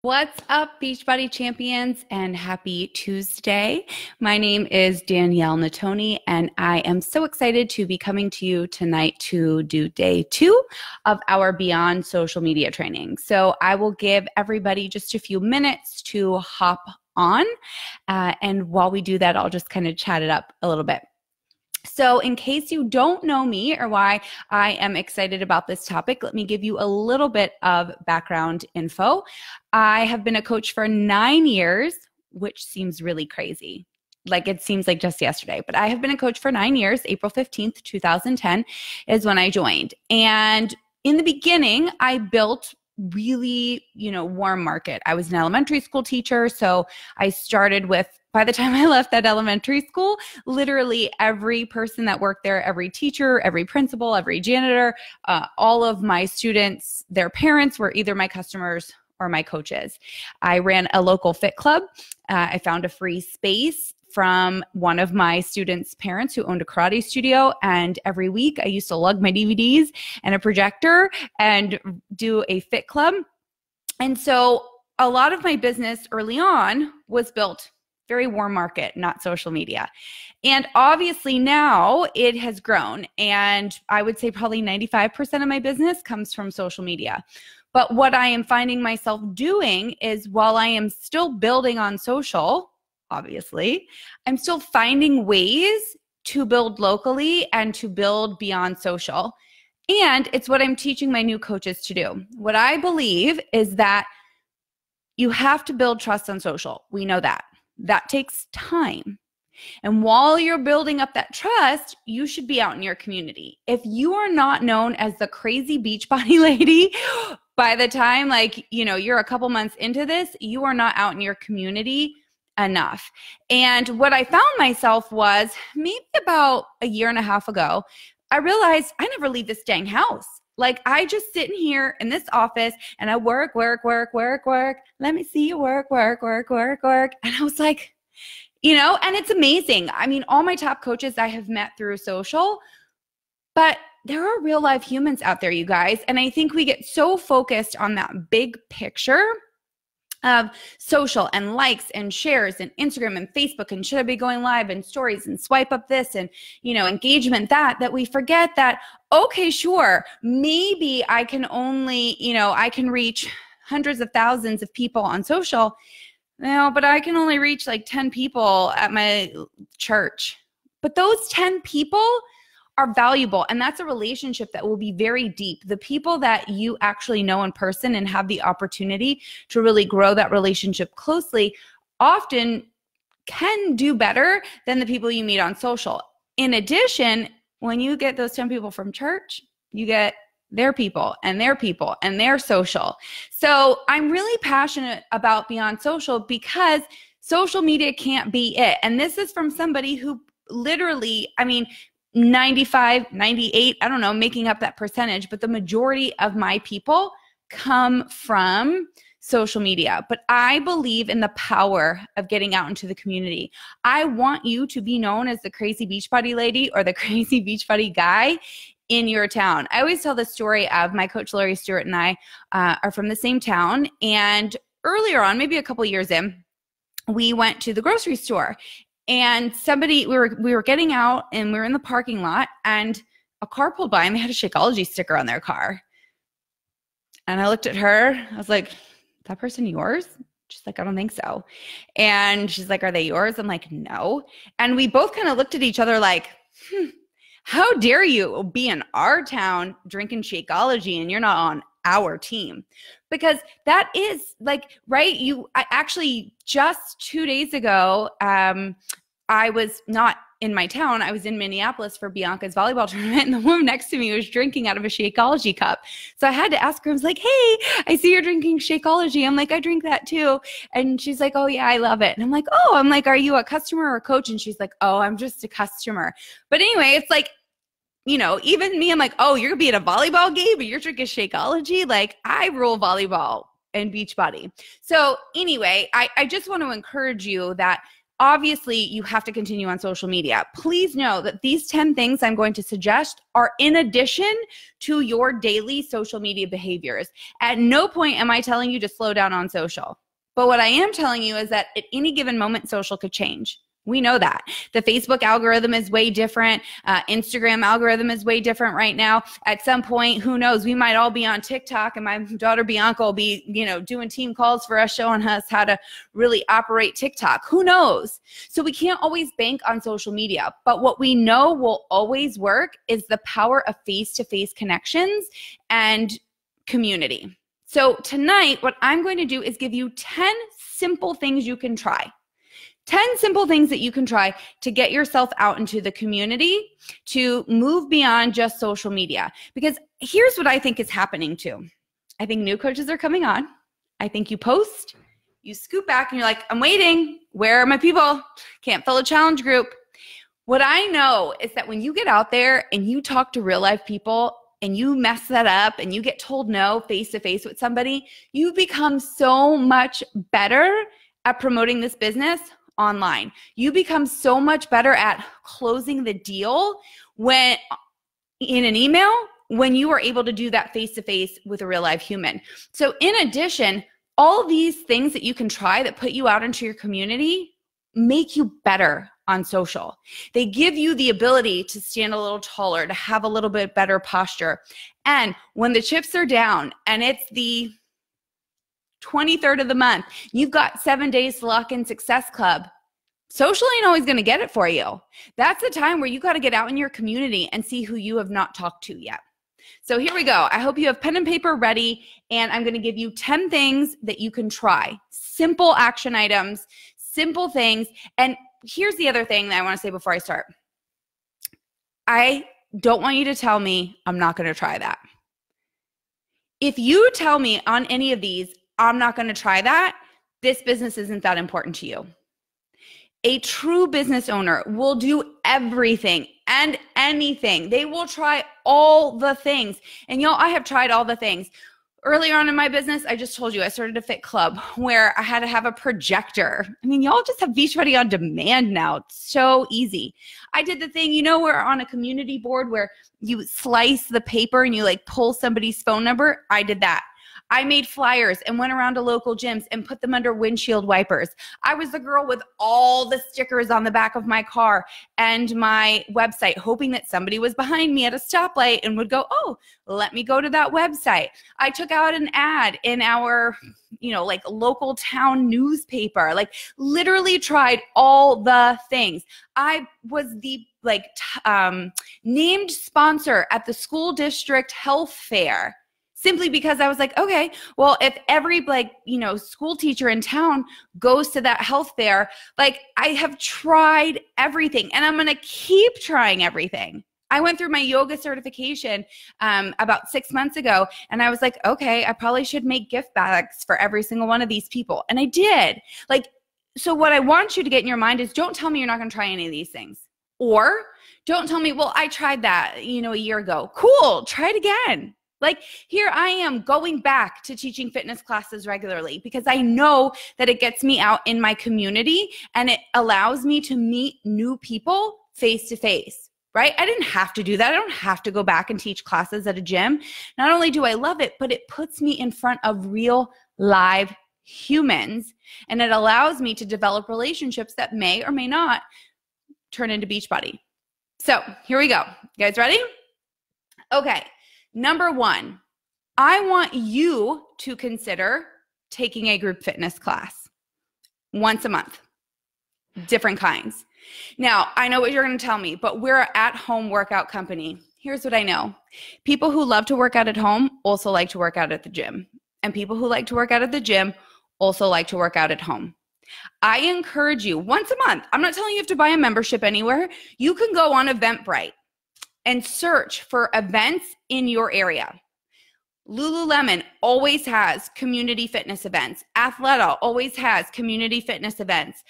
What's up, Beachbody champions, and happy Tuesday. My name is Danielle Natoni, and I am so excited to be coming to you tonight to do day 2 of our Beyond Social Media training. So I will give everybody just a few minutes to hop on, and while we do that, I'll just kind of chat it up a little bit. So in case you don't know me or why I am excited about this topic, let me give you a little bit of background info. I have been a coach for 9 years, which seems really crazy. Like it seems like just yesterday, but I have been a coach for 9 years. April 15th, 2010 is when I joined. And in the beginning, I built really, warm market. I was an elementary school teacher. So I started with, by the time I left that elementary school, literally every person that worked there, every teacher, every principal, every janitor, all of my students, their parents were either my customers or my coaches. I ran a local fit club. I found a free space from one of my students' parents who owned a karate studio. And every week I used to lug my DVDs and a projector and do a fit club. And so a lot of my business early on was built very warm market, not social media. And obviously now it has grown. And I would say probably 95% of my business comes from social media. But what I am finding myself doing is while I am still building on social, obviously, I'm still finding ways to build locally and to build beyond social. And it's what I'm teaching my new coaches to do. What I believe is that you have to build trust on social. We know that. That takes time. And while you're building up that trust, you should be out in your community. If you are not known as the crazy Beachbody lady, by the time you're a couple months into this, you are not out in your community enough. And what I found myself was maybe about a year and a half ago, I realized I never leave this dang house. Like I just sit in here in this office and I work. Let me see you work. And I was like, and it's amazing. I mean, all my top coaches I have met through social, but there are real life humans out there, you guys. And I think we get so focused on that big picture of social and likes and shares and Instagram and Facebook and should I be going live and stories and swipe up this and, engagement that we forget that, okay, sure, maybe I can only, I can reach hundreds of thousands of people on social. No, but I can only reach like 10 people at my church. But those 10 people are valuable. And that's a relationship that will be very deep. The people that you actually know in person and have the opportunity to really grow that relationship closely often can do better than the people you meet on social. In addition, when you get those 10 people from church, you get their people and their people and their social. So I'm really passionate about Beyond Social because social media can't be it. And this is from somebody who literally, 95, 98, I don't know, making up that percentage, but the majority of my people come from social media. But I believe in the power of getting out into the community. I want you to be known as the crazy Beachbody lady or the crazy Beachbody guy in your town. I always tell the story of my coach, Lori Stewart, and I are from the same town. And earlier on, maybe a couple years in, we went to the grocery store. And we were getting out and we were in the parking lot and a car pulled by and they had a Shakeology sticker on their car. And I looked at her, I was like, is that person yours? She's like, I don't think so. And she's like, are they yours? I'm like, no. And we both kind of looked at each other like, how dare you be in our town drinking Shakeology and you're not on our team? Because that is right. I actually just 2 days ago, I was not in my town. I was in Minneapolis for Bianca's volleyball tournament and the woman next to me was drinking out of a Shakeology cup. So I had to ask her, I was like, hey, I see you're drinking Shakeology. I'm like, I drink that too. And she's like, oh yeah, I love it. And I'm like, are you a customer or a coach? And she's like, oh, I'm just a customer. But anyway, it's like, even me, I'm like, oh, you're gonna be at a volleyball game and you're drinking Shakeology? Like I rule volleyball and Beachbody. So anyway, I just want to encourage you that obviously you have to continue on social media. Please know that these 10 things I'm going to suggest are in addition to your daily social media behaviors. At no point am I telling you to slow down on social. But what I am telling you is that at any given moment, social could change. We know that. The Facebook algorithm is way different. Instagram algorithm is way different right now. At some point, who knows, we might all be on TikTok, and my daughter Bianca will be, doing team calls for us, showing us how to really operate TikTok. Who knows? So we can't always bank on social media. But what we know will always work is the power of face-to-face connections and community. So tonight, what I'm going to do is give you 10 simple things you can try. 10 simple things that you can try to get yourself out into the community, to move beyond just social media. Because here's what I think is happening too. I think new coaches are coming on. I think you post, you scoot back, and you're like, I'm waiting. Where are my people? Can't fill a challenge group. What I know is that when you get out there and you talk to real life people and you mess that up and you get told no face to face with somebody, you become so much better at promoting this business online. You become so much better at closing the deal when in an email when you are able to do that face-to-face with a real live human. So in addition, all these things that you can try that put you out into your community make you better on social. They give you the ability to stand a little taller, to have a little bit better posture. And when the chips are down and it's the 23rd of the month, you've got 7 days to lock in Success Club. Social ain't always going to get it for you. That's the time where you got to get out in your community and see who you have not talked to yet. So here we go. I hope you have pen and paper ready, and I'm going to give you 10 things that you can try. Simple action items, simple things. And here's the other thing that I want to say before I start. I don't want you to tell me I'm not going to try that. If you tell me on any of these, I'm not going to try that, this business isn't that important to you. A true business owner will do everything and anything. They will try all the things. And y'all, I have tried all the things. Earlier on in my business, I just told you I started a fit club where I had to have a projector. I mean, y'all just have Beachbody on demand now. It's so easy. I did the thing, we're on a community board where you slice the paper and you pull somebody's phone number. I did that. I made flyers and went around to local gyms and put them under windshield wipers. I was the girl with all the stickers on the back of my car and my website, hoping that somebody was behind me at a stoplight and would go, oh, let me go to that website. I took out an ad in our, local town newspaper, literally tried all the things. I was the named sponsor at the school district health fair. Simply because I was like, okay, well, if every school teacher in town goes to that health fair, I have tried everything and I'm going to keep trying everything. I went through my yoga certification about 6 months ago, and I was like, okay, I probably should make gift bags for every single one of these people. And I did. So what I want you to get in your mind is, don't tell me you're not going to try any of these things. Or don't tell me, well, I tried that, a year ago. Cool, try it again. Here I am going back to teaching fitness classes regularly because I know that it gets me out in my community and it allows me to meet new people face to face, right? I didn't have to do that. I don't have to go back and teach classes at a gym. Not only do I love it, but it puts me in front of real live humans, and it allows me to develop relationships that may or may not turn into Beachbody. So here we go. You guys ready? Okay. Number one, I want you to consider taking a group fitness class once a month, different kinds. Now, I know what you're going to tell me, but we're an at-home workout company. Here's what I know. People who love to work out at home also like to work out at the gym. And people who like to work out at the gym also like to work out at home. I encourage you once a month. I'm not telling you have to buy a membership anywhere. You can go on Eventbrite and search for events in your area. Lululemon always has community fitness events. Athleta always has community fitness events.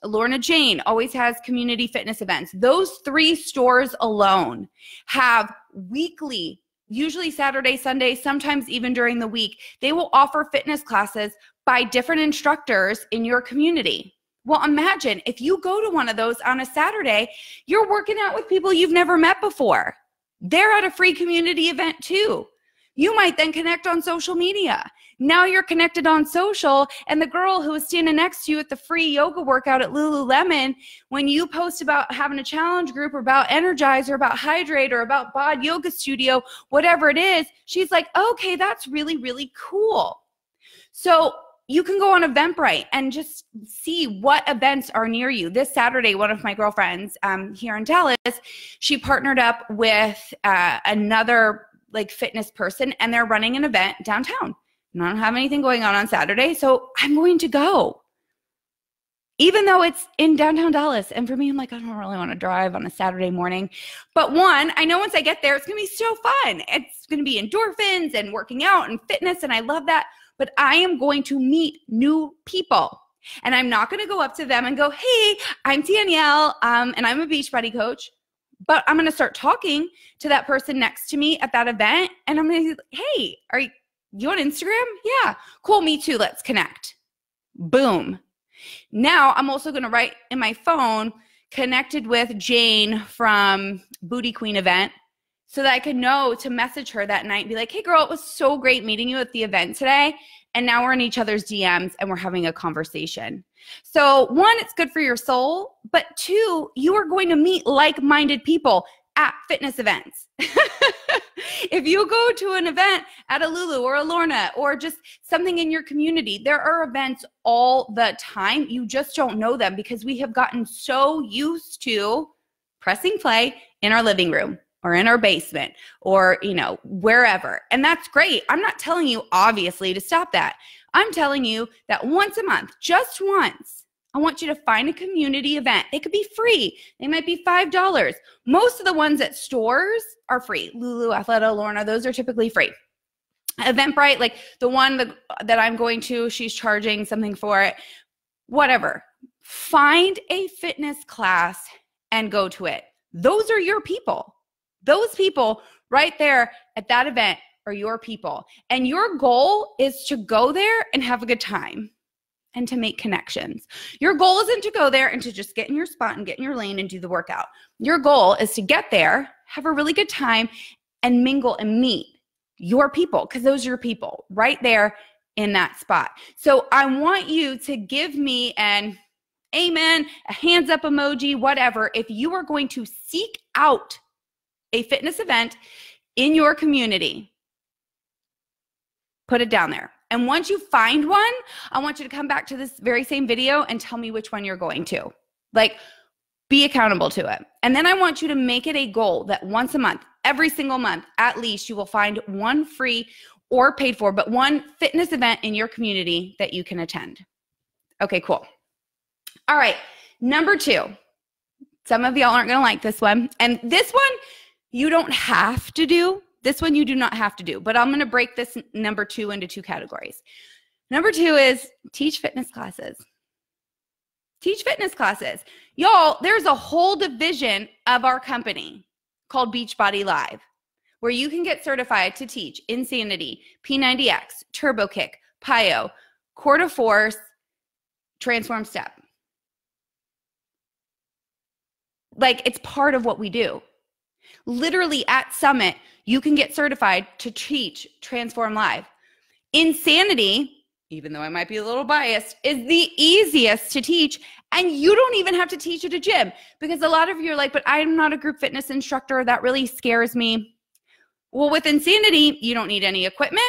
Lorna Jane always has community fitness events. Those 3 stores alone have weekly, usually Saturday, Sunday, sometimes even during the week, they will offer fitness classes by different instructors in your community. Well, imagine if you go to one of those on a Saturday, you're working out with people you've never met before. They're at a free community event too. You might then connect on social media. Now you're connected on social, and the girl who was standing next to you at the free yoga workout at Lululemon, when you post about having a challenge group or about Energize or about Hydrate or about Bod Yoga Studio, whatever it is, she's like, okay, that's really, really cool. So you can go on Eventbrite and just see what events are near you. This Saturday, one of my girlfriends here in Dallas, she partnered up with another like fitness person, and they're running an event downtown. And I don't have anything going on Saturday, so I'm going to go. Even though it's in downtown Dallas. And for me, I'm like, I don't really want to drive on a Saturday morning. But one, I know once I get there, it's going to be so fun. It's going to be endorphins and working out and fitness, and I love that. But I am going to meet new people. And I'm not going to go up to them and go, hey, I'm Danielle, and I'm a Beachbody coach. But I'm going to start talking to that person next to me at that event. And I'm going to say, hey, are you on Instagram? Yeah. Cool. Me too. Let's connect. Boom. Now I'm also going to write in my phone, connected with Jane from Booty Queen event, so that I could know to message her that night and be like, hey girl, it was so great meeting you at the event today. And now we're in each other's DMs and we're having a conversation. So one, it's good for your soul, but two, you are going to meet like-minded people at fitness events. If you go to an event at a Lulu or a Lorna or just something in your community, there are events all the time. You just don't know them because we have gotten so used to pressing play in our living room or in our basement or, wherever. And that's great. I'm not telling you, obviously, to stop that. I'm telling you that once a month, just once, I want you to find a community event. They could be free. They might be $5. Most of the ones at stores are free. Lulu, Athleta, Lorna, those are typically free. Eventbrite, like the one that I'm going to, she's charging something for it. Whatever. Find a fitness class and go to it. Those are your people. Those people right there at that event are your people. And your goal is to go there and have a good time and to make connections. Your goal isn't to go there and to just get in your spot and get in your lane and do the workout. Your goal is to get there, have a really good time, and mingle and meet your people, because those are your people right there in that spot. So I want you to give me an amen, a hands up emoji, whatever, if you are going to seek out a fitness event in your community. Put it down there. And once you find one, I want you to come back to this very same video and tell me which one you're going to. Like, be accountable to it. And then I want you to make it a goal that once a month, every single month, at least you will find one free or paid for, but one fitness event in your community that you can attend. Okay, cool. All right, number 2. Some of y'all aren't going to like this one. And this one, you don't have to do. This one you do not have to do, but I'm going to break this number 2 into 2 categories. Number 2 is teach fitness classes. Teach fitness classes. Y'all, there's a whole division of our company called Beachbody Live, where you can get certified to teach Insanity, P90X, Turbo Kick, Pyo, Core to Force, Transform Step. Like, it's part of what we do. Literally at Summit, you can get certified to teach Transform Live. Insanity, even though I might be a little biased, is the easiest to teach, and you don't even have to teach at a gym, because a lot of you are like, but I'm not a group fitness instructor. That really scares me. Well, with Insanity, you don't need any equipment.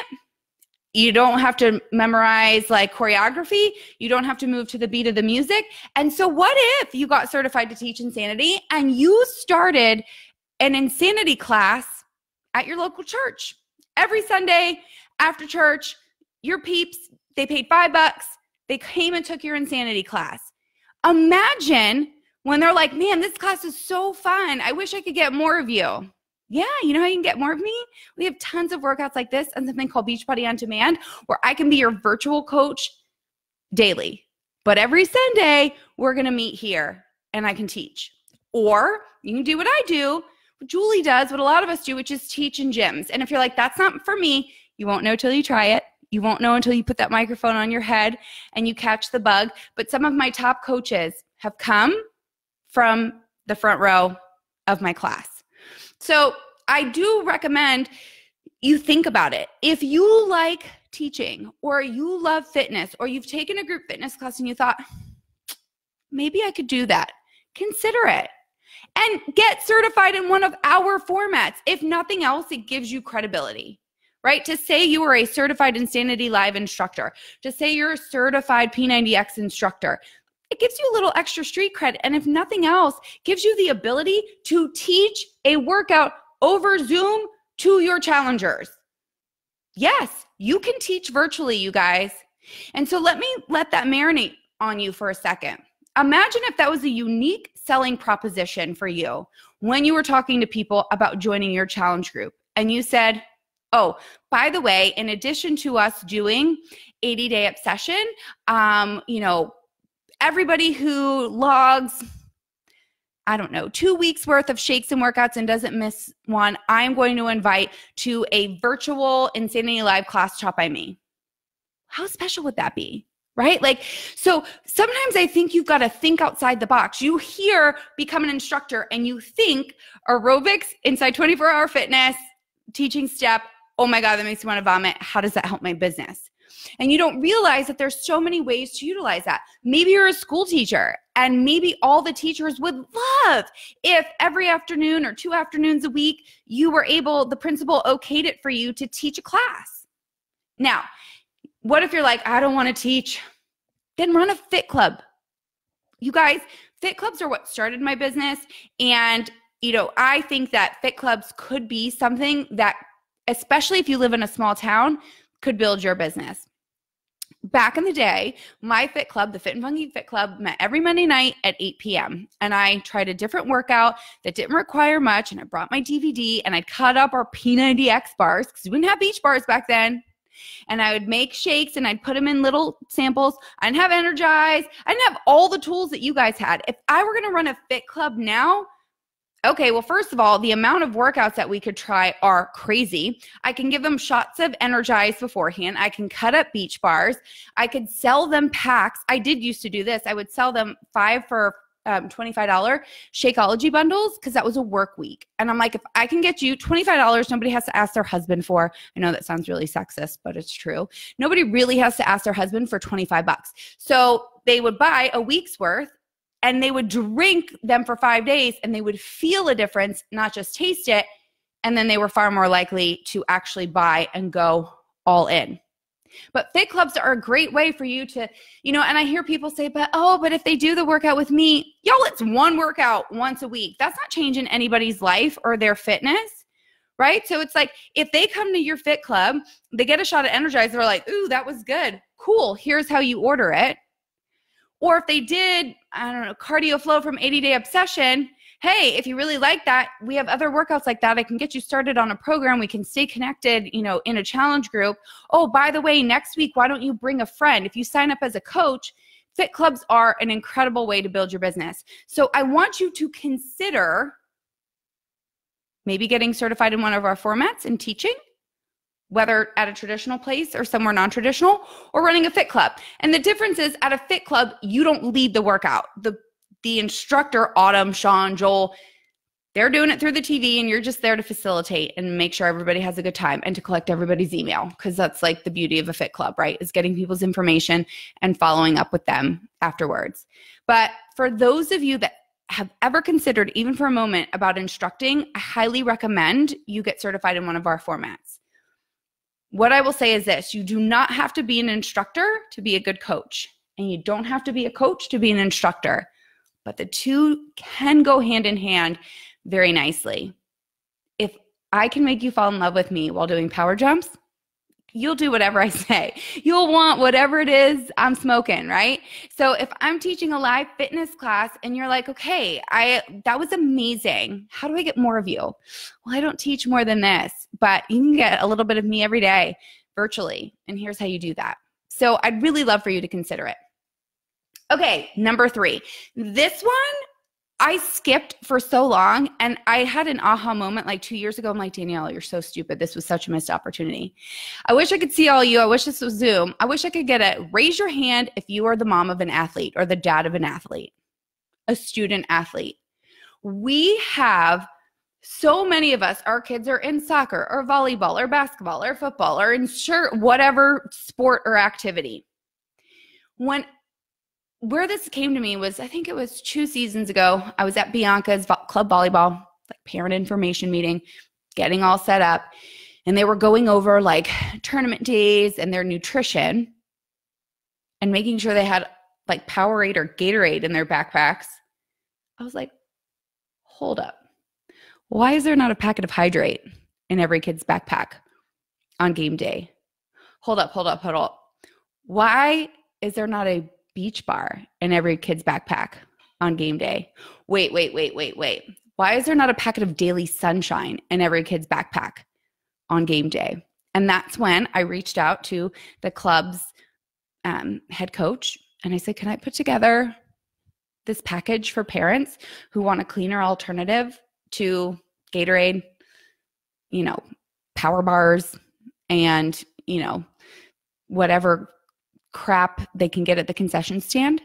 You don't have to memorize like choreography. You don't have to move to the beat of the music. And so what if you got certified to teach Insanity and you started an Insanity class at your local church? Every Sunday after church, your peeps, they paid $5. They came and took your Insanity class. Imagine when they're like, man, this class is so fun. I wish I could get more of you. Yeah, you know how you can get more of me? We have tons of workouts like this and something called Beachbody On Demand, where I can be your virtual coach daily. But every Sunday, we're going to meet here and I can teach. Or you can do what I do, what Julie does, what a lot of us do, which is teach in gyms. And if you're like, that's not for me, you won't know till you try it. You won't know until you put that microphone on your head and you catch the bug. But some of my top coaches have come from the front row of my class. So I do recommend you think about it. If you like teaching or you love fitness or you've taken a group fitness class and you thought, maybe I could do that, consider it. And get certified in one of our formats. If nothing else, it gives you credibility, right? To say you are a certified Insanity Live instructor, to say you're a certified P90X instructor, it gives you a little extra street cred. And if nothing else, gives you the ability to teach a workout over Zoom to your challengers. Yes, you can teach virtually, you guys. And so let that marinate on you for a second. Imagine if that was a unique selling proposition for you when you were talking to people about joining your challenge group. And you said, oh, by the way, in addition to us doing 80-day obsession, everybody who logs, 2 weeks worth of shakes and workouts and doesn't miss one, I'm going to invite to a virtual Insanity Live class taught by me. How special would that be? Right? So sometimes I think you've got to think outside the box. You hear become an instructor and you think aerobics inside 24-hour fitness, teaching step, oh my God, that makes me want to vomit. How does that help my business? And you don't realize that there's so many ways to utilize that. Maybe you're a school teacher and maybe all the teachers would love if every afternoon or 2 afternoons a week, the principal okayed it for you to teach a class. Now, what if you're like, I don't want to teach? Then run a fit club. You guys, fit clubs are what started my business. And, I think that fit clubs could be something that, especially if you live in a small town, could build your business. Back in the day, my fit club, the Fit and Funky Fit Club, met every Monday night at 8 p.m. And I tried a different workout that didn't require much. And I brought my DVD and I cut up our P90X bars because we didn't have beach bars back then. And I would make shakes and I'd put them in little samples. I didn't have Energize. I didn't have all the tools that you guys had. If I were going to run a fit club now, okay, well, first of all, the amount of workouts that we could try are crazy. I can give them shots of Energize beforehand. I can cut up beach bars. I could sell them packs. I did used to do this. I would sell them 5 for $25 Shakeology bundles because that was a work week. And I'm like, if I can get you $25, nobody has to ask their husband for. I know that sounds really sexist, but it's true. Nobody really has to ask their husband for $25. So they would buy a week's worth and they would drink them for 5 days and they would feel a difference, not just taste it. And then they were far more likely to actually buy and go all in. But fit clubs are a great way for you to, and I hear people say, but if they do the workout with me, y'all, it's one workout once a week. That's not changing anybody's life or their fitness, right? So it's like, if they come to your fit club, they get a shot of Energize, they're like, ooh, that was good. Cool. Here's how you order it. Or if they did, cardio flow from 80-day obsession, hey, if you really like that, we have other workouts like that. I can get you started on a program. We can stay connected, in a challenge group. Oh, by the way, next week, why don't you bring a friend? If you sign up as a coach, fit clubs are an incredible way to build your business. So I want you to consider maybe getting certified in one of our formats and teaching, whether at a traditional place or somewhere non-traditional, or running a fit club. And the difference is at a fit club, you don't lead the workout. The instructor, Autumn, Sean, Joel, they're doing it through the TV and you're just there to facilitate and make sure everybody has a good time and to collect everybody's email, because that's like the beauty of a fit club, right? Is getting people's information and following up with them afterwards. But for those of you that have ever considered, even for a moment, about instructing, I highly recommend you get certified in one of our formats. What I will say is this: you do not have to be an instructor to be a good coach, and you don't have to be a coach to be an instructor. But the two can go hand in hand very nicely. If I can make you fall in love with me while doing power jumps, you'll do whatever I say. You'll want whatever it is I'm smoking, right? So if I'm teaching a live fitness class and you're like, okay, that was amazing. How do I get more of you? Well, I don't teach more than this, but you can get a little bit of me every day virtually. And here's how you do that. So I'd really love for you to consider it. Okay, number 3. This one I skipped for so long, and I had an aha moment like 2 years ago. I'm like, Danielle, you're so stupid. This was such a missed opportunity. I wish I could see all you. I wish this was Zoom. I wish I could get a raise your hand if you are the mom of an athlete or the dad of an athlete, a student athlete. We have so many of us, our kids are in soccer or volleyball or basketball or football or in whatever sport or activity. Where this came to me was, I think it was 2 seasons ago, I was at Bianca's club volleyball, like parent information meeting, getting all set up, and they were going over like tournament days and their nutrition and making sure they had like Powerade or Gatorade in their backpacks. I was like, hold up. Why is there not a packet of Hydrate in every kid's backpack on game day? Hold up. Why is there not a Beach Bar in every kid's backpack on game day? Wait. Why is there not a packet of Daily Sunshine in every kid's backpack on game day? And that's when I reached out to the club's head coach and I said, can I put together this package for parents who want a cleaner alternative to Gatorade, power bars, and, whatever crap they can get at the concession stand?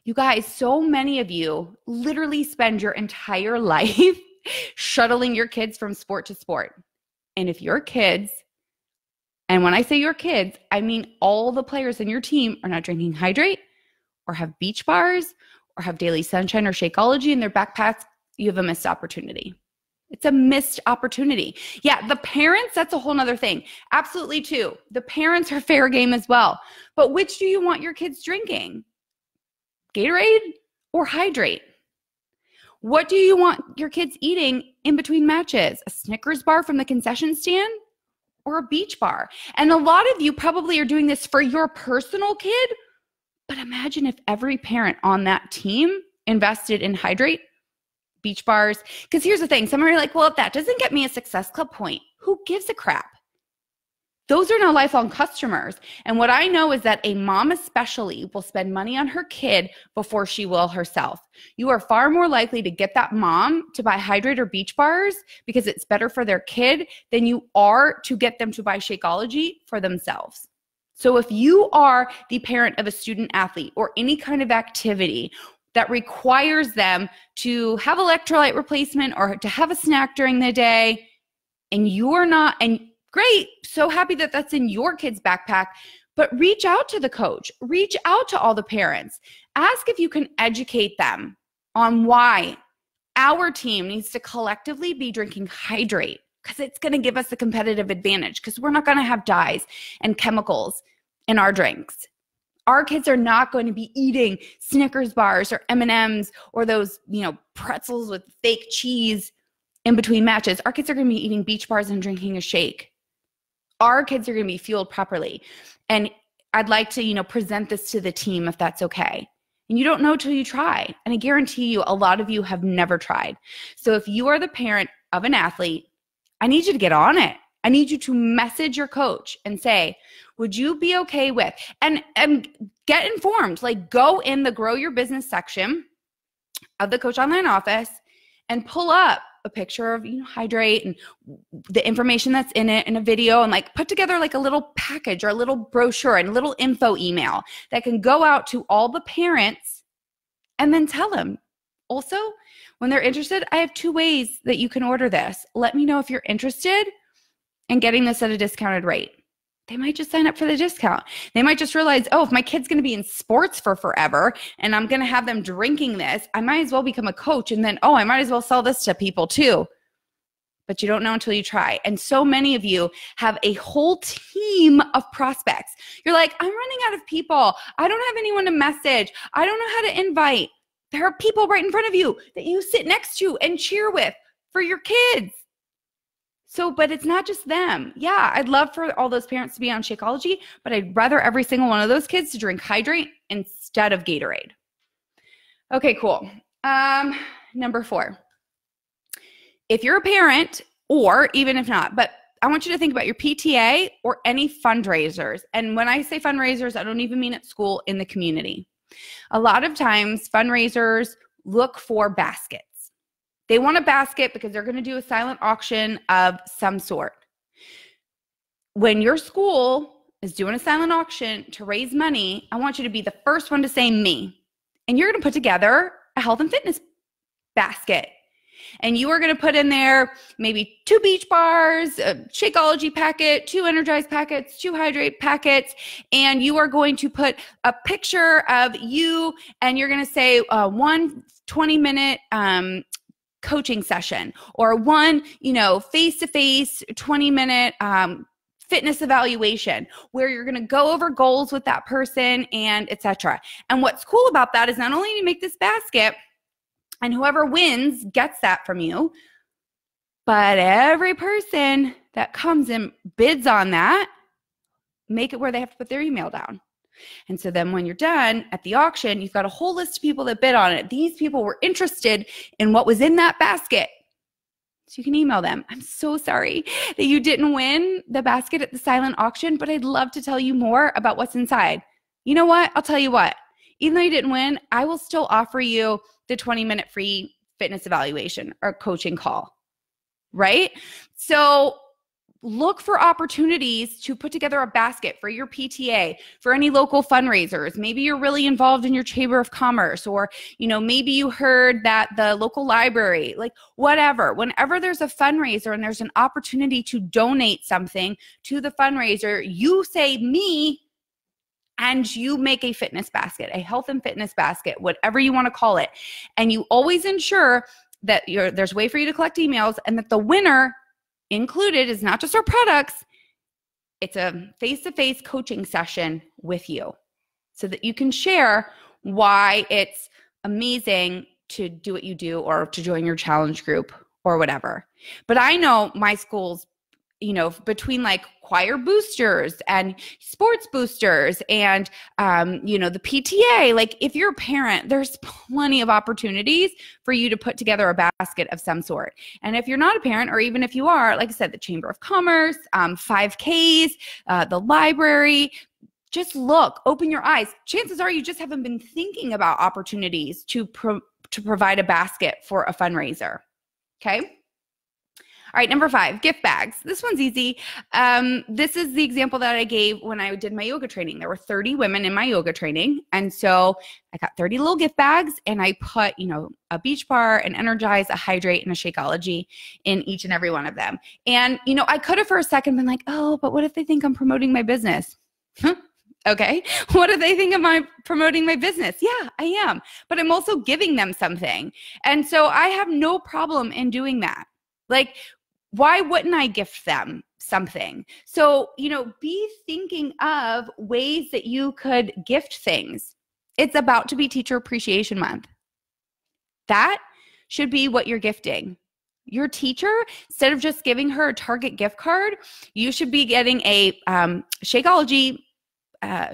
You guys, so many of you literally spend your entire life shuttling your kids from sport to sport. And if your kids, and when I say your kids, I mean all the players in your team are not drinking Hydrate or have beach bars or have Daily Sunshine or Shakeology in their backpacks, you have a missed opportunity. It's a missed opportunity. Yeah, the parents, that's a whole nother thing. Absolutely too. The parents are fair game as well. But which do you want your kids drinking? Gatorade or Hydrate? What do you want your kids eating in between matches? A Snickers bar from the concession stand or a beach bar? And a lot of you probably are doing this for your personal kid, but imagine if every parent on that team invested in Hydrate, beach bars. Because here's the thing. Some are like, well, if that doesn't get me a Success Club point, who gives a crap? Those are now lifelong customers. And what I know is that a mom especially will spend money on her kid before she will herself. You are far more likely to get that mom to buy Hydrate or beach bars because it's better for their kid than you are to get them to buy Shakeology for themselves. So if you are the parent of a student athlete or any kind of activity that requires them to have electrolyte replacement or to have a snack during the day, and you're not, and great, so happy that that's in your kid's backpack, but reach out to the coach, reach out to all the parents, ask if you can educate them on why our team needs to collectively be drinking Hydrate, because it's going to give us a competitive advantage, because we're not going to have dyes and chemicals in our drinks. Our kids are not going to be eating Snickers bars or M&Ms or those, pretzels with fake cheese in between matches. Our kids are going to be eating beach bars and drinking a shake. Our kids are going to be fueled properly. And I'd like to, present this to the team if that's okay. And you don't know till you try. And I guarantee you, a lot of you have never tried. So if you are the parent of an athlete, I need you to get on it. I need you to message your coach and say, would you be okay with, and get informed, like go in the Grow Your Business section of the Coach Online office and pull up a picture of, Hydrate and the information that's in it and a video, and like put together like a little package or a little brochure and a little info email that can go out to all the parents, and then tell them. Also, when they're interested, I have 2 ways that you can order this. Let me know if you're interested in getting this at a discounted rate. They might just sign up for the discount. They might just realize, oh, if my kid's going to be in sports for forever and I'm going to have them drinking this, I might as well become a coach, and then, I might as well sell this to people too. But you don't know until you try. And so many of you have a whole team of prospects. You're like, I'm running out of people. I don't have anyone to message. I don't know how to invite. There are people right in front of you that you sit next to and cheer with for your kids. So, but it's not just them. Yeah, I'd love for all those parents to be on Shakeology, but I'd rather every single one of those kids to drink Hydrate instead of Gatorade. Okay, cool. Number 4. If you're a parent, or even if not, but I want you to think about your PTA or any fundraisers. And when I say fundraisers, I don't even mean at school, in the community. A lot of times fundraisers look for baskets. They want a basket because they're going to do a silent auction of some sort. When your school is doing a silent auction to raise money, I want you to be the first one to say me. And you're going to put together a health and fitness basket. And you are going to put in there maybe 2 beach bars, a Shakeology packet, 2 Energize packets, 2 Hydrate packets, and you are going to put a picture of you, and you're going to say 1 20-minute coaching session, or 1 face-to-face 20-minute fitness evaluation, where you're going to go over goals with that person and etc. And what's cool about that is not only do you make this basket, and whoever wins gets that from you, but every person that comes and bids on that, make it where they have to put their email down. And so then when you're done at the auction, you've got a whole list of people that bid on it. These people were interested in what was in that basket. So you can email them. I'm so sorry that you didn't win the basket at the silent auction, but I'd love to tell you more about what's inside. You know what? I'll tell you what. Even though you didn't win, I will still offer you the 20-minute free fitness evaluation or coaching call, right? So look for opportunities to put together a basket for your PTA, for any local fundraisers. Maybe you're really involved in your Chamber of Commerce, or, maybe you heard that the local library, like whatever. Whenever there's a fundraiser and there's an opportunity to donate something to the fundraiser, you say me, and you make a fitness basket, a health and fitness basket, whatever you want to call it. And you always ensure that there's a way for you to collect emails, and that the winner included is not just our products, it's a face-to-face coaching session with you, so that you can share why it's amazing to do what you do, or to join your challenge group or whatever. But I know my schools, between like choir boosters and sports boosters and, the PTA, like if you're a parent, there's plenty of opportunities for you to put together a basket of some sort. And if you're not a parent, or even if you are, like I said, the Chamber of Commerce, 5Ks, the library, just look, open your eyes. Chances are you just haven't been thinking about opportunities to provide a basket for a fundraiser. Okay. All right, number 5, gift bags. This one's easy. This is the example that I gave when I did my yoga training. There were 30 women in my yoga training. And so I got 30 little gift bags, and I put, a beach bar, an Energize, a Hydrate, and a Shakeology in each and every one of them. And, I could have for a second been like, oh, but what if they think I'm promoting my business? Okay. What if they think I'm promoting my business? Yeah, I am. But I'm also giving them something. And so I have no problem in doing that. Like, why wouldn't I gift them something? So, be thinking of ways that you could gift things. It's about to be Teacher Appreciation Month. That should be what you're gifting. Your teacher, instead of just giving her a Target gift card, you should be getting a Shakeology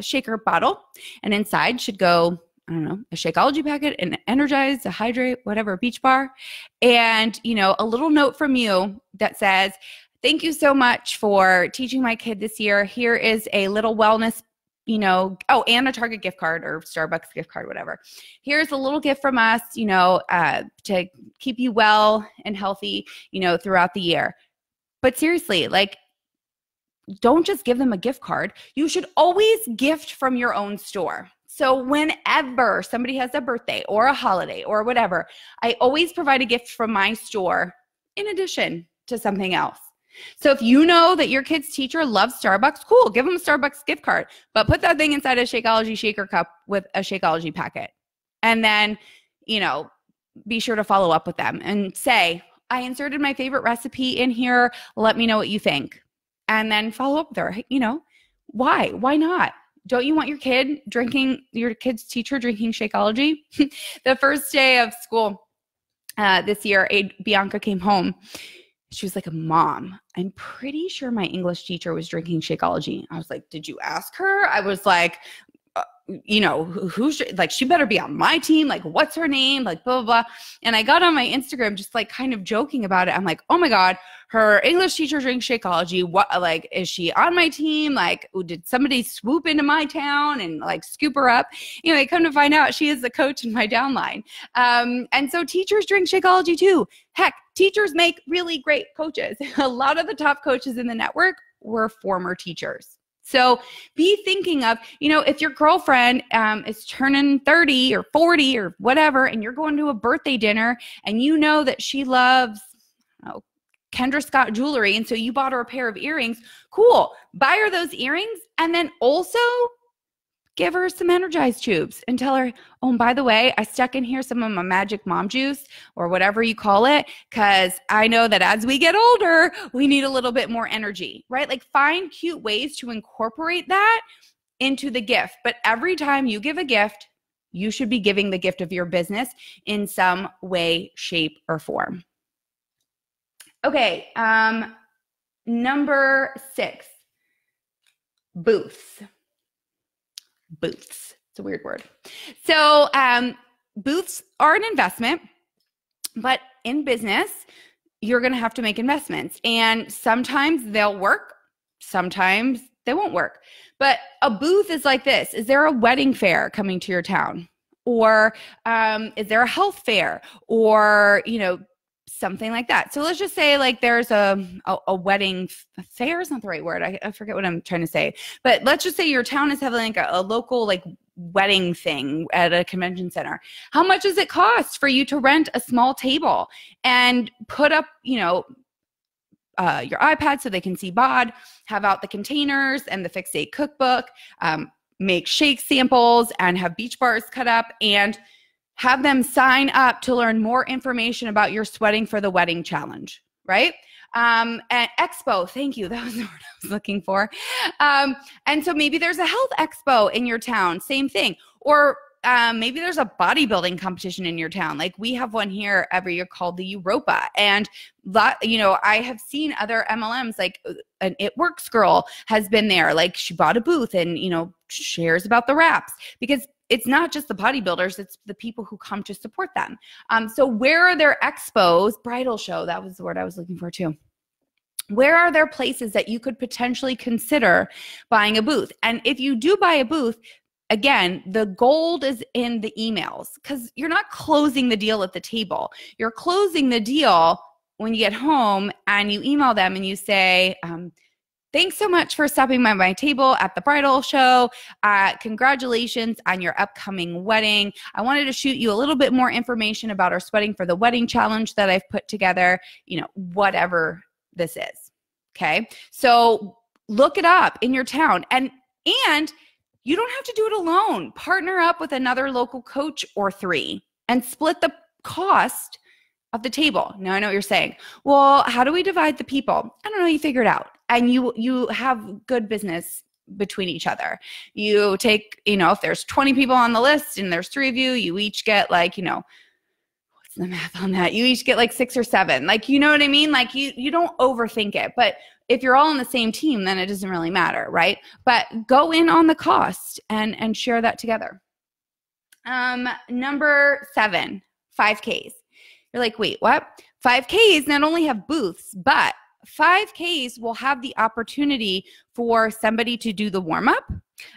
shaker bottle, and inside should go, I don't know, a Shakeology packet, an Energize, a Hydrate, whatever, a beach bar, and, a little note from you that says, thank you so much for teaching my kid this year. Here is a little wellness, and a Target gift card or Starbucks gift card, whatever. Here's a little gift from us, to keep you well and healthy, throughout the year. But seriously, like, don't just give them a gift card. You should always gift from your own store. So whenever somebody has a birthday or a holiday or whatever, I always provide a gift from my store in addition to something else. So if you know that your kid's teacher loves Starbucks, cool, give them a Starbucks gift card, but put that thing inside a Shakeology shaker cup with a Shakeology packet. And then, be sure to follow up with them and say, I inserted my favorite recipe in here. Let me know what you think. And then follow up with her. Why? Why not? Don't you want your kid's teacher drinking Shakeology? The first day of school this year, Bianca came home. She was like, Mom, I'm pretty sure my English teacher was drinking Shakeology. I was like, did you ask her? I was like, who should, like, she better be on my team. Like, what's her name? Like, blah, blah, blah. And I got on my Instagram just like kind of joking about it. I'm like, oh my God, her English teacher drinks Shakeology. What, like, is she on my team? Like, did somebody swoop into my town and like scoop her up? Anyway, come to find out she is the coach in my downline. And so teachers drink Shakeology too. Heck, teachers make really great coaches. A lot of the top coaches in the network were former teachers. So be thinking of, if your girlfriend is turning 30 or 40 or whatever, and you're going to a birthday dinner and you know that she loves Kendra Scott jewelry, and so you bought her a pair of earrings, cool. Buy her those earrings, and then also give her some Energize tubes and tell her, oh, and by the way, I stuck in here some of my magic mom juice or whatever you call it, because I know that as we get older, we need a little bit more energy, right? Like, find cute ways to incorporate that into the gift. But every time you give a gift, you should be giving the gift of your business in some way, shape, or form. Okay, number 6, booths. Booths. It's a weird word. So booths are an investment, but in business, you're going to have to make investments. And sometimes they'll work, sometimes they won't work. But a booth is like this. Is there a wedding fair coming to your town? Or is there a health fair? Or, something like that. So let's just say like there's a wedding fair is not the right word. I forget what I'm trying to say. But let's just say your town is having like a local like wedding thing at a convention center. How much does it cost for you to rent a small table and put up, your iPad so they can see BOD, have out the containers and the Fix Date cookbook, make shake samples and have beach bars cut up, and have them sign up to learn more information about your Sweating for the Wedding challenge, right? And expo, thank you. That was the word I was looking for. And so maybe there's a health expo in your town, same thing. Or maybe there's a bodybuilding competition in your town. Like we have one here every year called the Europa. And, I have seen other MLMs, like an It Works girl has been there. Like she bought a booth and, shares about the wraps, because it's not just the bodybuilders, it's the people who come to support them. So where are there expos? Bridal show, that was the word I was looking for too. Where are there places that you could potentially consider buying a booth? And if you do buy a booth, again, the gold is in the emails, because you're not closing the deal at the table. You're closing the deal when you get home and you email them and you say, thanks so much for stopping by my table at the bridal show. Congratulations on your upcoming wedding. I wanted to shoot you a little bit more information about our Sweating for the Wedding challenge that I've put together, whatever this is. Okay. So look it up in your town, and you don't have to do it alone. Partner up with another local coach or 3 and split the cost of the table. Now I know what you're saying. Well, how do we divide the people? I don't know. You figure it out. And you have good business between each other. You take, if there's 20 people on the list and there's 3 of you, you each get like, what's the math on that? You each get like 6 or 7. Like, you know what I mean? Like you don't overthink it. But if you're all on the same team, then it doesn't really matter, right? But go in on the cost and share that together. Number 7, 5Ks. You're like, wait, what? 5Ks not only have booths, but 5Ks will have the opportunity for somebody to do the warm-up.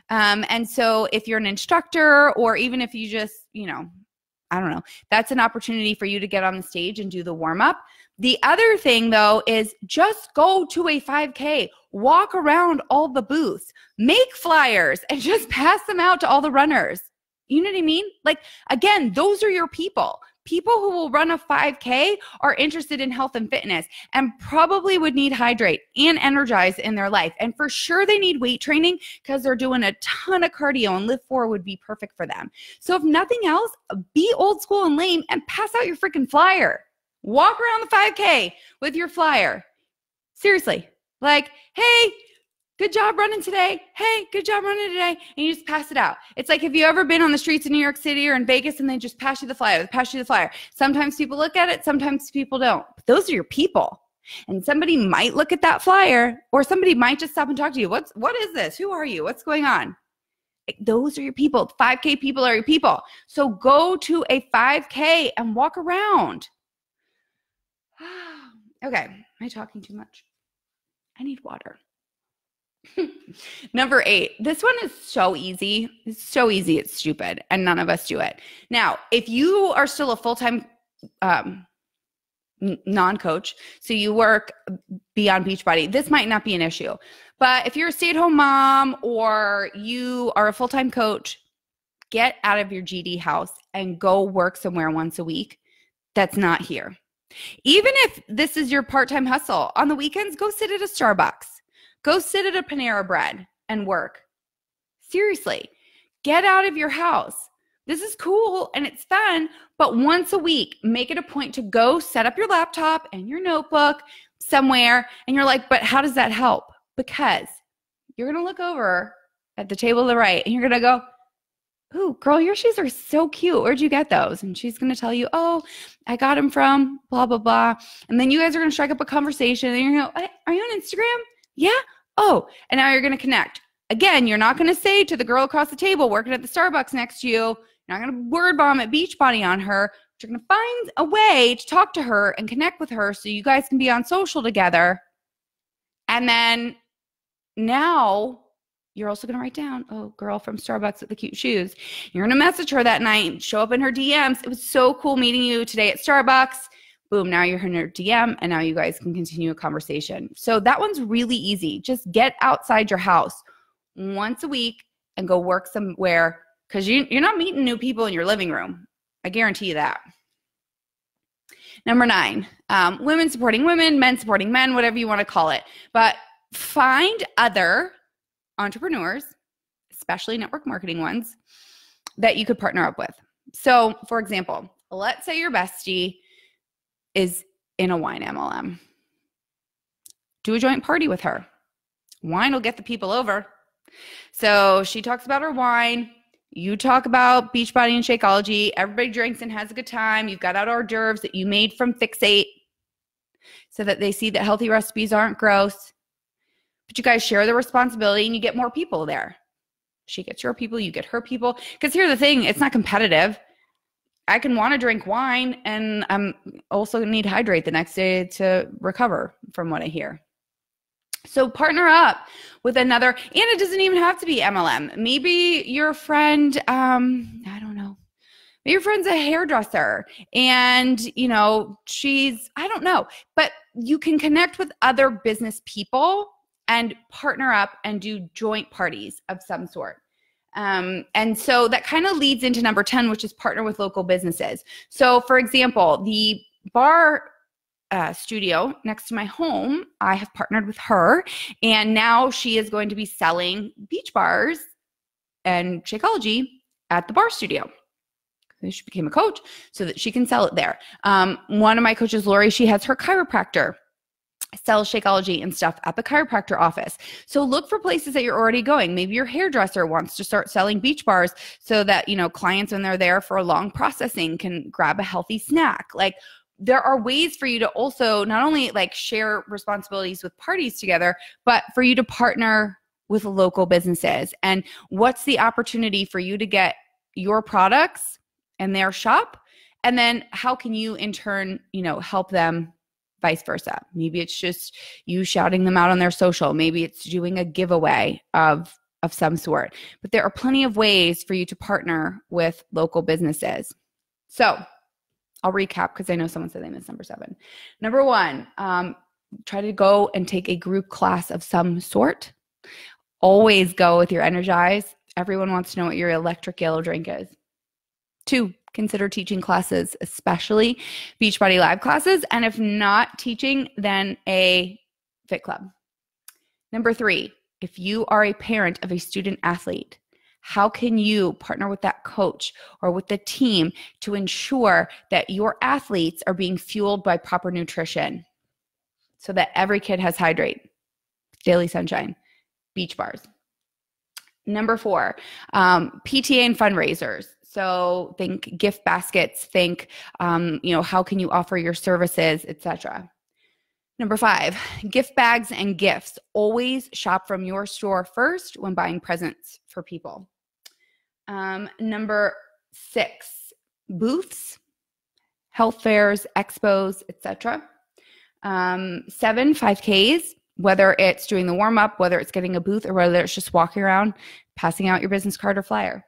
And so if you're an instructor, or even if you just, I don't know, that's an opportunity for you to get on the stage and do the warm-up. The other thing, though, is just go to a 5K, walk around all the booths, make flyers, and just pass them out to all the runners. You know what I mean? Like, again, those are your people. People who will run a 5K are interested in health and fitness and probably would need Hydrate and Energize in their life. And for sure they need weight training because they're doing a ton of cardio, and Lift 4 would be perfect for them. So if nothing else, be old school and lame and pass out your freaking flyer. Walk around the 5K with your flyer. Seriously. Like, hey, good job running today. Hey, good job running today. And you just pass it out. It's like, have you ever been on the streets of New York City or in Vegas and they just pass you the flyer, Sometimes people look at it, sometimes people don't. But those are your people. And somebody might look at that flyer, or somebody might just stop and talk to you. What is this? Who are you? What's going on? Those are your people. 5K people are your people. So go to a 5K and walk around. Okay, am I talking too much? I need water. Number 8. This one is so easy. It's so easy. It's stupid. And none of us do it. Now, if you are still a full-time non-coach, so you work beyond Beachbody, this might not be an issue. But if you're a stay-at-home mom or you are a full-time coach, get out of your GD house and go work somewhere once a week that's not here. Even if this is your part-time hustle, on the weekends, go sit at a Starbucks. Go sit at a Panera Bread and work. Seriously, get out of your house. This is cool and it's fun, but once a week, make it a point to go set up your laptop and your notebook somewhere. And you're like, but how does that help? Because you're going to look over at the table to the right and you're going to go, ooh, girl, your shoes are so cute. Where'd you get those? And she's going to tell you, oh, I got them from blah, blah, blah. And then you guys are going to strike up a conversation and you're going to go, are you on Instagram? Yeah. Oh, and now you're going to connect. Again, you're not going to say to the girl across the table working at the Starbucks next to you, you're not going to word bomb at Beachbody on her. But you're going to find a way to talk to her and connect with her so you guys can be on social together. And then now you're also going to write down, oh, girl from Starbucks with the cute shoes. You're going to message her that night, show up in her DMs. It was so cool meeting you today at Starbucks. Boom, now you're in her DM, and now you guys can continue a conversation. So that one's really easy. Just get outside your house once a week and go work somewhere because you're not meeting new people in your living room. I guarantee you that. Number 9, women supporting women, men supporting men, whatever you want to call it. But find other entrepreneurs, especially network marketing ones, that you could partner up with. So, for example, let's say your bestie is in a wine MLM. Do a joint party with her. Wine will get the people over. So she talks about her wine. You talk about Beachbody and Shakeology. Everybody drinks and has a good time. You've got out hors d'oeuvres that you made from Fixate so that they see that healthy recipes aren't gross. But you guys share the responsibility and you get more people there. She gets your people, you get her people. Because here's the thing, it's not competitive. I can want to drink wine and I'm also need to hydrate the next day to recover from what I hear. So partner up with another, and it doesn't even have to be MLM. Maybe your friend, I don't know, maybe your friend's a hairdresser and, you know, I don't know, but you can connect with other business people and partner up and do joint parties of some sort. And so that kind of leads into number 10, which is partner with local businesses. So for example, the bar studio next to my home, I have partnered with her, and now she is going to be selling beach bars and Shakeology at the bar studio. She became a coach so that she can sell it there. One of my coaches, Lori, she has her chiropractor sell Shakeology and stuff at the chiropractor office. So look for places that you're already going. Maybe your hairdresser wants to start selling beach bars so that, you know, clients when they're there for a long processing can grab a healthy snack. Like, there are ways for you to also not only like share responsibilities with parties together, but for you to partner with local businesses. And what's the opportunity for you to get your products in their shop? And then how can you in turn, you know, help them vice versa? Maybe it's just you shouting them out on their social. Maybe it's doing a giveaway of some sort. But there are plenty of ways for you to partner with local businesses. So I'll recap because I know someone said they missed number 7. Number 1, try to go and take a group class of some sort. Always go with your Energize. Everyone wants to know what your electric yellow drink is. 2, consider teaching classes, especially Beachbody Live classes. And if not teaching, then a fit club. Number 3, if you are a parent of a student athlete, how can you partner with that coach or with the team to ensure that your athletes are being fueled by proper nutrition so that every kid has Hydrate, Daily Sunshine, beach bars? Number 4, PTA and fundraisers. So think gift baskets, think, how can you offer your services, etc. Number 5, gift bags and gifts. Always shop from your store first when buying presents for people. Number 6, booths, health fairs, expos, etc. 7, 5Ks, whether it's doing the warm-up, whether it's getting a booth, or whether it's just walking around, passing out your business card or flyer.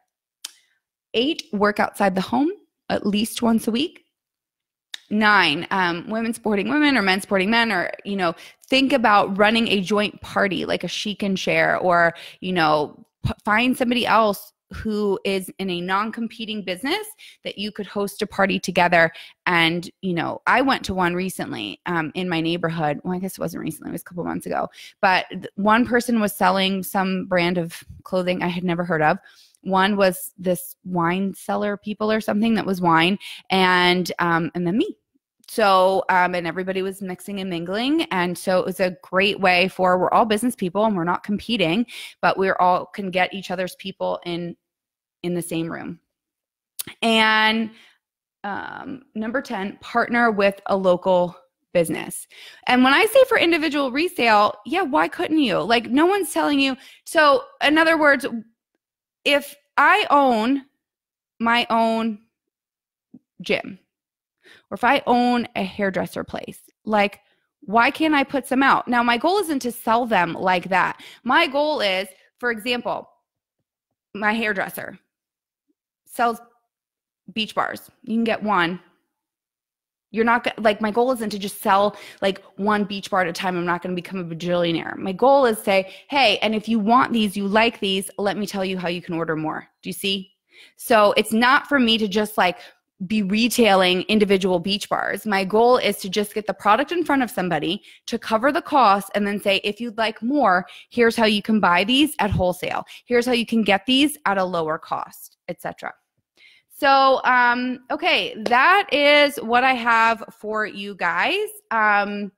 8, work outside the home at least once a week. 9, women supporting women or men supporting men, or, think about running a joint party like a chic and share, or, find somebody else who is in a non-competing business that you could host a party together. And, I went to one recently in my neighborhood. Well, I guess it wasn't recently, it was a couple months ago. But one person was selling some brand of clothing I had never heard of. One was this wine cellar people or something that was wine, and then me. So, and everybody was mixing and mingling. And so it was a great way we're all business people and we're not competing, but we're all can get each other's people in the same room. And number 10, partner with a local business. And when I say for individual resale, yeah, why couldn't you? Like, no one's telling you. So in other words, if I own my own gym, or if I own a hairdresser place, like, why can't I put some out? Now, my goal isn't to sell them like that. My goal is, for example, my hairdresser sells beach bars. You can get one. You're not like, my goal isn't to just sell like one beach bar at a time. I'm not going to become a bajillionaire. My goal is say, hey, and if you want these, you like these, let me tell you how you can order more. Do you see? So it's not for me to just like be retailing individual beach bars. My goal is to just get the product in front of somebody to cover the cost, and then say, if you'd like more, here's how you can buy these at wholesale. Here's how you can get these at a lower cost, etc. So, okay, that is what I have for you guys. I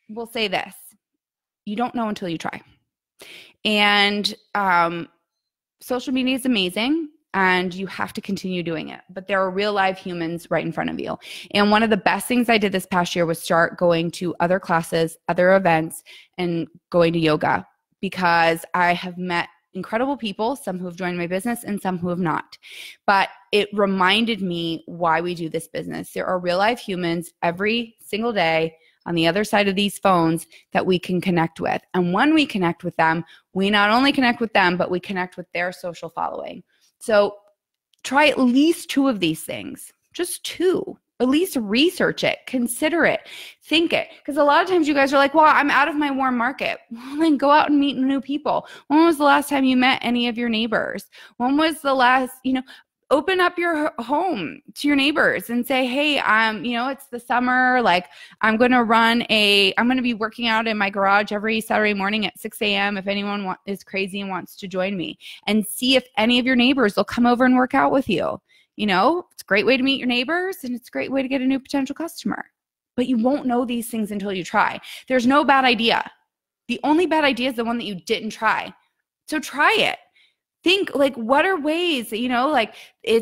will say this, you don't know until you try. And social media is amazing, and you have to continue doing it. But there are real live humans right in front of you. And one of the best things I did this past year was start going to other classes, other events, and going to yoga, because I have met incredible people, some who have joined my business and some who have not. But it reminded me why we do this business. There are real life humans every single day on the other side of these phones that we can connect with. And when we connect with them, we not only connect with them, but we connect with their social following. So try at least 2 of these things, just 2. At least research it, consider it, think it. Because a lot of times you guys are like, well, I'm out of my warm market. Well, then go out and meet new people. When was the last time you met any of your neighbors? When was the last, open up your home to your neighbors and say, hey, it's the summer. Like, I'm going to be working out in my garage every Saturday morning at 6 a.m. if anyone is crazy and wants to join me, and see if any of your neighbors will come over and work out with you. It's a great way to meet your neighbors, and it's a great way to get a new potential customer. But you won't know these things until you try. There's no bad idea. The only bad idea is the one that you didn't try. So try it. Think, like, what are ways, is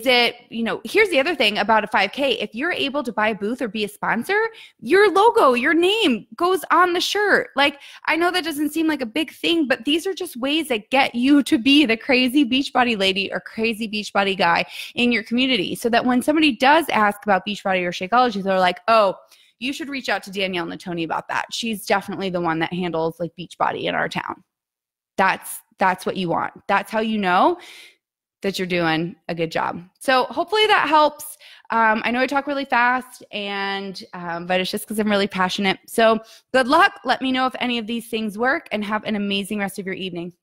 it, here's the other thing about a 5K. If you're able to buy a booth or be a sponsor, your logo, your name goes on the shirt. Like, I know that doesn't seem like a big thing, but these are just ways that get you to be the crazy Beachbody lady or crazy Beachbody guy in your community, so that when somebody does ask about Beachbody or Shakeology, they're like, oh, you should reach out to Danielle Natoni about that. She's definitely the one that handles like Beachbody in our town. That's what you want. That's how you know that you're doing a good job. So hopefully that helps. I know I talk really fast, but it's just because I'm really passionate. So good luck. Let me know if any of these things work, and have an amazing rest of your evening.